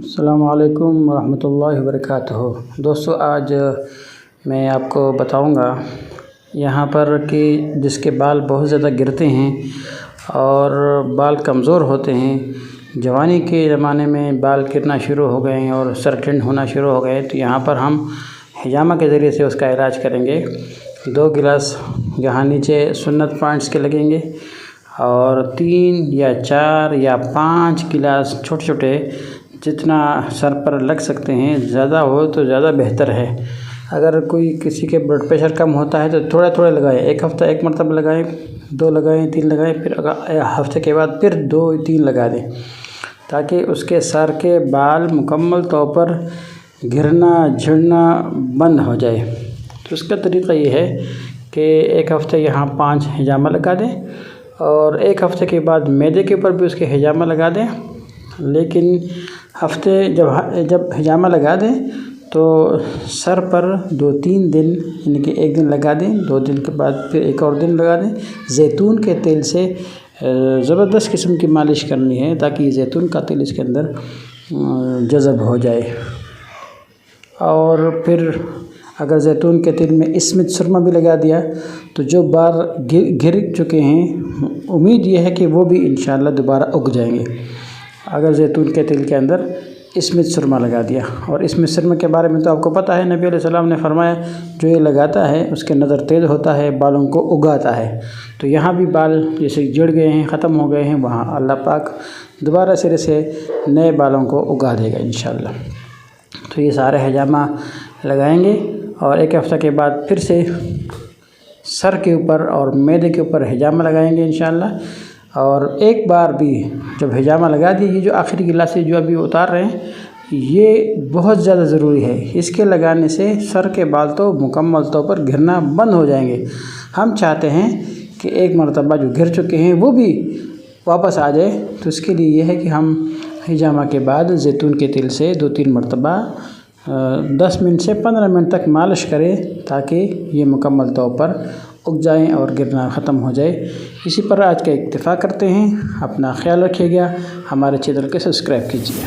السلام علیکم ورحمۃ اللہ وبرکاتہ۔ دوستو، آج میں آپ کو بتاؤں گا یہاں پر کہ جس کے بال بہت زیادہ گرتے ہیں اور بال کمزور ہوتے ہیں، جوانی کے زمانے میں بال گرنا شروع ہو گئے ہیں اور سر ٹھنڈ ہونا شروع ہو گئے، تو یہاں پر ہم حجامہ کے ذریعے سے اس کا علاج کریں گے۔ 2 گلاس یہاں نیچے سنت پوائنٹس کے لگیں گے اور 3 یا 4 یا 5 گلاس چھوٹے چھوٹے جتنا سر پر لگ سکتے ہیں، زیادہ ہو تو زیادہ بہتر ہے۔ اگر کوئی کسی کے بلڈ پریشر کم ہوتا ہے تو تھوڑے تھوڑے لگائیں، ایک ہفتہ ایک مرتبہ لگائیں، 2 لگائیں، 3 لگائیں، پھر ہفتے کے بعد پھر 2-3 لگا دیں، تاکہ اس کے سر کے بال مکمل طور پر گرنا جھڑنا بند ہو جائے۔ تو اس کا طریقہ یہ ہے کہ ایک ہفتے یہاں 5 حجامہ لگا دیں اور ایک ہفتے کے بعد معدے کے اوپر بھی اس کے حجامہ لگا دیں، لیکن ہفتے جب حجامہ لگا دیں تو سر پر 2-3 دن، یعنی کہ ایک دن لگا دیں، 2 دن کے بعد پھر ایک اور دن لگا دیں۔ زیتون کے تیل سے زبردست قسم کی مالش کرنی ہے، تاکہ زیتون کا تیل اس کے اندر جذب ہو جائے۔ اور پھر اگر زیتون کے تیل میں اسمت سرما بھی لگا دیا تو جو بال گر چکے ہیں، امید یہ ہے کہ وہ بھی انشاءاللہ دوبارہ اگ جائیں گے، اگر زیتون کے تیل کے اندر اسمت سرما لگا دیا۔ اور اسمت سرما کے بارے میں تو آپ کو پتہ ہے، نبی علیہ السلام نے فرمایا جو یہ لگاتا ہے اس کے نظر تیز ہوتا ہے، بالوں کو اگاتا ہے۔ تو یہاں بھی بال جیسے جڑ گئے ہیں، ختم ہو گئے ہیں، وہاں اللہ پاک دوبارہ سرے سے نئے بالوں کو اگا دے گا انشاءاللہ۔ تو یہ سارے حجامہ لگائیں گے اور ایک ہفتہ کے بعد پھر سے سر کے اوپر اور معدے کے اوپر حجامہ لگائیں گے انشاءاللہ۔ اور ایک بار بھی جب حجامہ لگا دیے، یہ جو آخری گلاس جو ابھی اتار رہے ہیں، یہ بہت زیادہ ضروری ہے۔ اس کے لگانے سے سر کے بال تو مکمل طور پر گرنا بند ہو جائیں گے۔ ہم چاہتے ہیں کہ ایک مرتبہ جو گر چکے ہیں وہ بھی واپس آ جائے، تو اس کے لیے یہ ہے کہ ہم حجامہ کے بعد زیتون کے تیل سے 2-3 مرتبہ 10 منٹ سے 15 منٹ تک مالش کریں، تاکہ یہ مکمل طور پر اگ جائیں اور گرنا ختم ہو جائے۔ اسی پر آج کا اکتفا کرتے ہیں۔ اپنا خیال رکھیے گا، ہمارے چینل کو سبسکرائب کیجیے۔